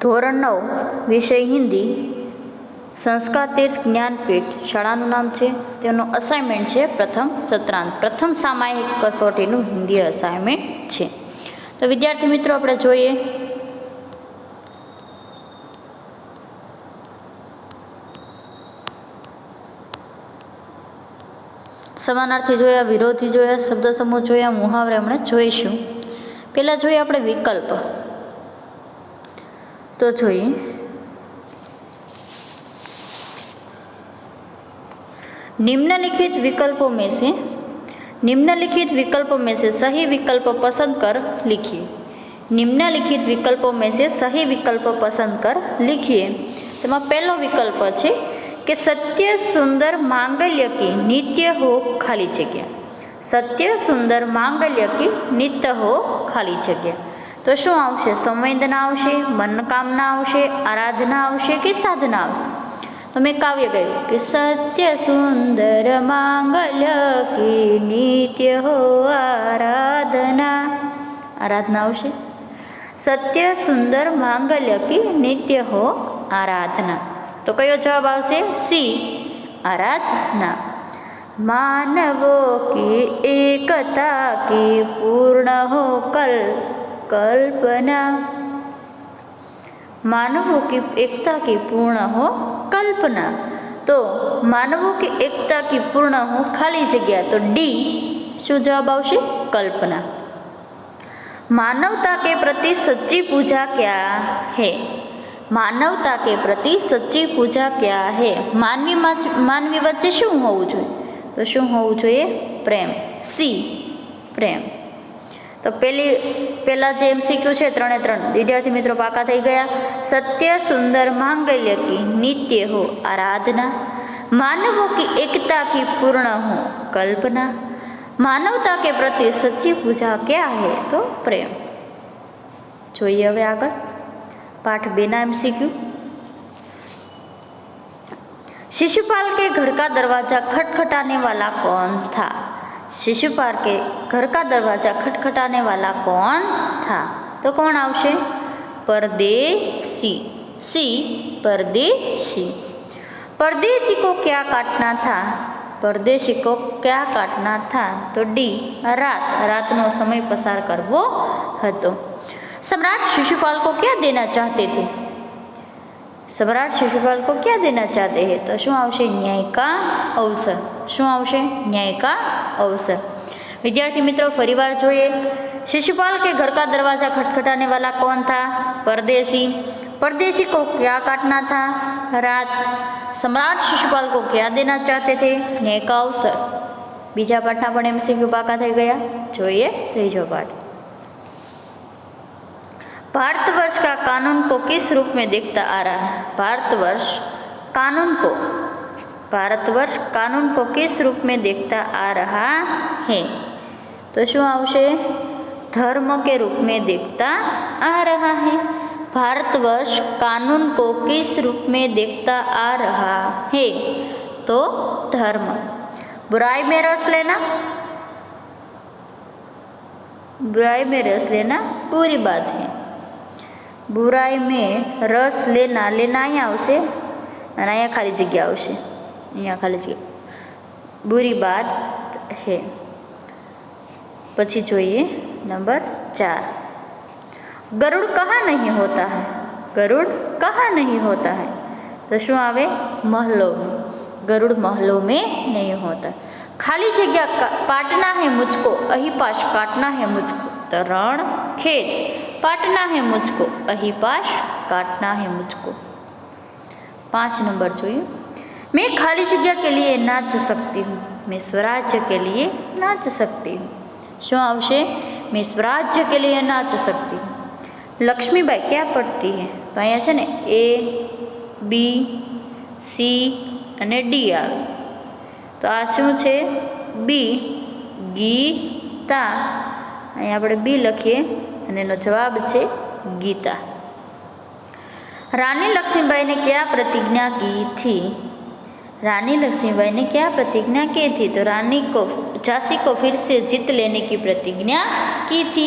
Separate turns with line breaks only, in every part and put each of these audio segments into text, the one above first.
ધોરણ 9 વિષય હિન્દી સંસ્કાર તીર્થ જ્ઞાનપીઠ શાળાનું નામ છે. તેનું અસાઇનમેન્ટ છે પ્રથમ સત્રાંત, પ્રથમ સામાયિક કસોટીનું હિન્દી અસાઇનમેન્ટ છે. તો વિદ્યાર્થી મિત્રો આપણે જોઈએ સમાનાર્થી જોયા, વિરોધી જોયા, શબ્દ સમૂહ જોયા, મુહાવરે હમણાં જોઈશું. પહેલાં જોઈએ આપણે વિકલ્પ. तो જોઈએ निम्नलिखित विकल्पों में से सही विकल्प पसंद कर लिखिए. निम्नलिखित विकल्पों में से सही विकल्प पसंद कर लिखिए. તેમાં પહેલો વિકલ્પ છે કે સત્ય સુંદર માંગલ્ય કી નિત્ય હો ખાલી જગ્યા. સત્ય સુંદર માંગલ્ય કી નિત્ય હો ખાલી જગ્યા. તો શું આવશે? સંવેદના આવશે, મનોકામના આવશે, આરાધના આવશે કે સાધના આવશે? તો મેં કાવ્ય કહ્યું કે સત્ય સુંદર માંગલ્ય કી નિત્ય હો આરાધના. આરાધના આવશે. સત્ય સુંદર માંગલ્ય કી નિત્ય હો આરાધના. તો કયો જવાબ આવશે? સી, આરાધના. માનવો કી એકતા કી પૂર્ણ હો कल्पना. मानवों की एकता की पूर्ण हो कल्पना. तो मानवों की एकता की पूर्ण हो खाली जगह. तो डी શું જવાબ આવશે? कल्पना. मानवता के प्रति सच्ची पूजा क्या है? मानवता के प्रति सच्ची पूजा क्या है? मानवी वच्चे શું હોવું જોઈએ? તો શું હોવું જોઈએ? પ્રેમ. સી, પ્રેમ. તો પહેલા જે MCQ છે 3 વિદ્યાર્થી મિત્રો પાકા થઈ ગયા. સત્ય સુંદર માંગલ્ય કી નિત્ય હો આરાધના. માનવો કી એકતા કી પૂર્ણ હો કલ્પના. માનવતા કે પ્રતિ સચ્ચી પૂજા ક્યાં હે? તો પ્રેમ. જોઈએ હવે આગળ પાઠ 2 ના MCQ. शिशुपाल के घर का दरवाजा खटखटाने वाला कौन था? शिशुपाल के घर का दरवाजा खटखटाने वाला कौन था? तो कौन आवशे? परदेसी. सी, परदेसी. परदेसी को क्या काटना था? परदेसी को क्या काटना था? तो डी, रात. रातनो समय पसार करवो हतो. सम्राट शिशुपाल को क्या देना चाहते थे? सम्राट शिशुपाल को क्या देना चाहते हैं? तो શું આવશે? ન્યાય કા અવસર. શું આવશે? ન્યાય કા अवसर. विद्यार्थी मित्रों फरीवार જોઈએ. शिशुपाल के घर का दरवाजा खटखटाने वाला कौन था? परदेसी. परदेसी को क्या काटना था? रात. सम्राट शिशुपाल को क्या देना चाहते थे? न्याय का अवसर. બીજા પાઠના પણ MCQ પાકા થઈ ગયા. જોઈએ ત્રીજો પાઠ. भारतवर्ष का कानून को किस रूप में देखता आ रहा है? भारतवर्ष कानून को किस रूप में देखता आ रहा है? तो શું આવશે? धर्म के रूप में देखता आ रहा है. भारतवर्ष कानून को किस रूप में देखता आ रहा है? तो धर्म. बुराई में रस लेना, बुराई में रस लेना बुरी बात है. बुराई में रस लेना, लेना અહીંયા આવશે અને અહીંયા ખાલી જગ્યા આવશે. અહીંયા ખાલી જગ્યા. बुरी बात है. પછી જોઈએ નંબર 4. गरुड़ कहाँ नहीं होता है? गरुड़ कहाँ नहीं होता है? तो શું આવે? महलों में. गरुड़ महलों में नहीं होता. खाली जगह पाटना है मुझको, अहिपाश काटना है मुझको. तो रण खेत. पाटना है मुझको, अहिपाश काटना है मुझको. 5 नंबर જોઈએ. मैं खाली जगह के लिए नाच सकती हूँ, मैं स्वराज्य के लिए नाच सकती हूँ. શું આવશે? मैं स्वराज्य के लिए नाच सकती हूँ. लक्ष्मीबाई क्या पढ़ती है? तो અહીંયા છે ને A, B, C અને D આવે. તો આ શું છે? B, ગીતા. અહીંયા આપણે B લખીએ અને એનો જવાબ છે ગીતા. रानी लक्ष्मीबाई ने क्या प्रतिज्ञा की थी? रानी लक्ष्मीबाई ने क्या प्रतिज्ञा की थी? तो रानी को झांसी को फिर से जीत लेने की प्रतिज्ञा की थी.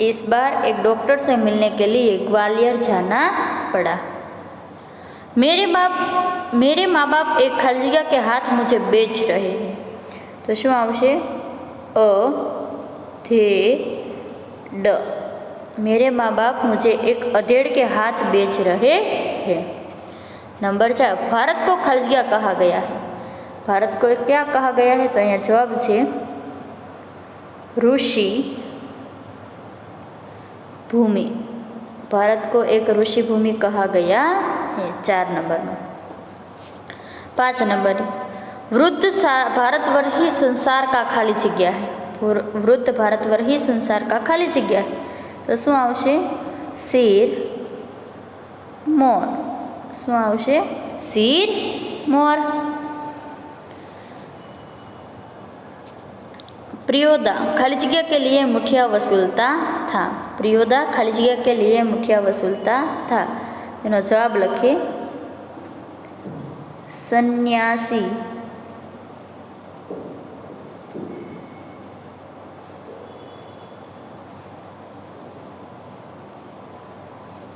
इस बार एक डॉक्टर से मिलने के लिए ग्वालियर जाना पड़ा। मेरे माँ बाप एक खाली जगह के हाथ मुझे बेच रहे हैं। तो शू आवशे? अ धे ड। मेरे माँ बाप मुझे एक अधेड़ के हाथ बेच रहे हैं। नंबर 4, भारत को खाली जगह कहा गया है। भारत को क्या कहा गया है? तो अहींया जवाब छे ऋषि भूमि। भारत को एक ऋषि भूमि कहा गया है। 4 नंबर में। 5 नंबर, वृद्ध भारतवर्ष ही संसार का खाली जग्या है। वृद्ध भारतवर्ष ही संसार का खाली जग्या है। तो शू आवशे? सिर मोर। शू आवशे? सिर मोर। प्रियोदा खाली जगह के लिए मुठिया वसूलता था। प्रियोदा खाली जगह के लिए मुठिया वसूलता था। तेनो जवाब लखे सन्यासी।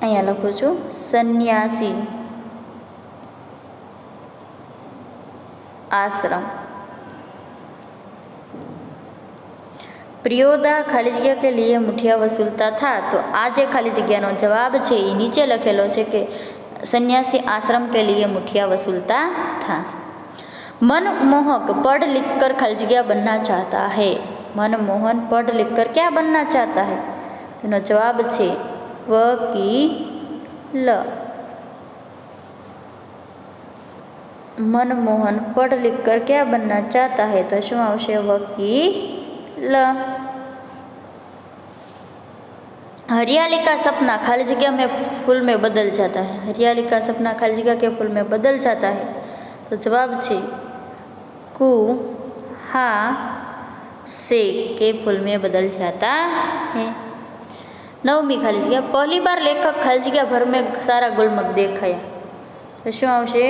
अहींया लखुं छुं सन्यासी आश्रम। प्रियोदा खाली जगह के लिए मुठिया वसूलता था। तो आज खाली जगह जवाब है नीचे लखेलो है कि सन्यासी आश्रम के लिए मुठिया वसूलता था। मनमोहक पढ़ लिख कर खाली जगह बनना चाहता है। मनमोहन पढ़ लिख कर क्या बनना चाहता है? तो जवाब है वकील। मनमोहन पढ़ लिख कर क्या बनना चाहता है? तो शू आवशे? वकील। हरियाली का सपना खाली जगह में फूल में बदल जाता है। हरियाली का सपना खाली जगह के फूल में बदल जाता है। तो जवाब है कुहासे के फूल में बदल जाता है। 9वीं खाली जगह, पहली बार लेखक खाली जगह भर में सारा गुलमर्ग देखाया। तो शू आवशे?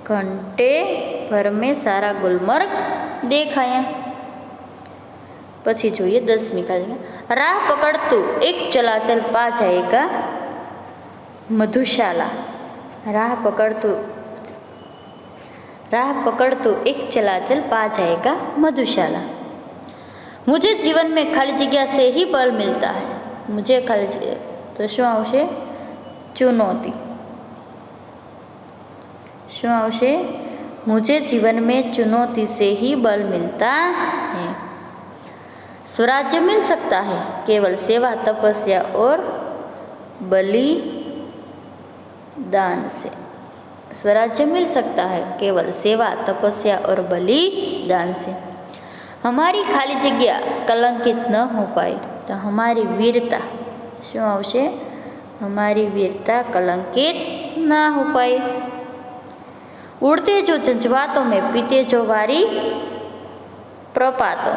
घंटे भर में सारा गुलमर्ग देखाया। पछी जोईए 10वीं खाली जगह, राह पकड़तू एक चलाचल पा जाएगा मधुशाला। राह पकड़तू एक चलाचल पा जाएगा मधुशाला। मुझे जीवन में खाली जगह से ही बल मिलता है। मुझे खाली जगह, तो शू आवशे? चुनौती। शू आवशे? मुझे जीवन में चुनौती से ही बल मिलता है। स्वराज्य मिल सकता है केवल सेवा, तपस्या और बलिदान से। स्वराज्य मिल सकता है केवल सेवा, तपस्या और बलिदान से। हमारी खाली जगह कलंकित न हो पाए। तो हमारी वीरता, शू आवशे? हमारी वीरता कलंकित न हो पाए। उड़ते जो जज्बातों में, पीते जो वारी प्रपातों।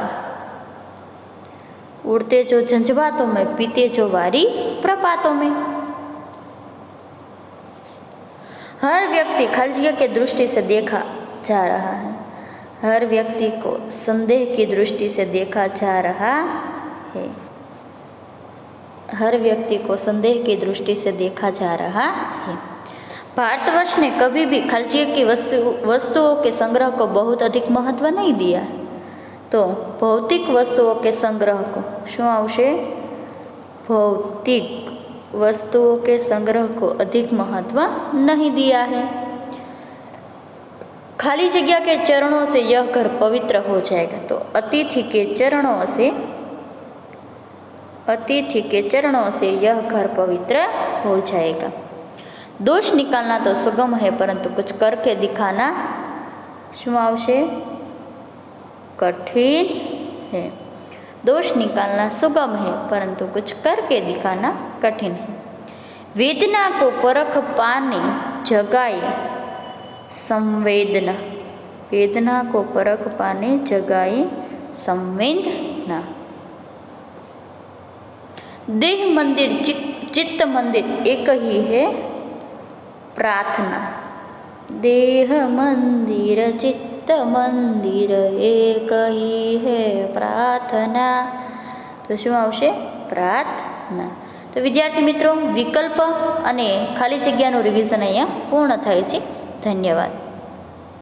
उड़ते जो जज्बातों में, पीते जो वारी प्रपातों में। हर व्यक्ति खाली जगह के दृष्टि से देखा जा रहा है। हर व्यक्ति को संदेह की दृष्टि से देखा जा रहा है। हर व्यक्ति को संदेह की दृष्टि से देखा जा रहा है। भारतवर्ष ने कभी भी खाली जगह की वस्तुओं के संग्रह को बहुत अधिक महत्व नहीं दिया। तो भौतिक वस्तुओं के संग्रह को, शू आवशे? भौतिक वस्तुओं के संग्रह को अधिक महत्व नहीं दिया है। खाली जगह के चरणों से यह घर पवित्र हो जाएगा। तो अतिथि के चरणों से यह घर पवित्र हो जाएगा। दोष निकालना तो सुगम है परंतु कुछ करके दिखाना, शू आवशे? कठिन है। दोष निकालना सुगम है परंतु कुछ करके दिखाना कठिन है। वेदना को परख पाने जगाए संवेदना। वेदना को परख पाने जगाए संवेदना। देह मंदिर चित्त मंदिर एक ही है प्रार्थना। देह मंदिर चित्त मंदिर एक ही है प्रार्थना। तो शू आवशे? પ્રાર્થના. તો વિદ્યાર્થી મિત્રો, વિકલ્પ અને ખાલી જગ્યાનું રિવિઝન અહીંયા પૂર્ણ થાય છે. ધન્યવાદ.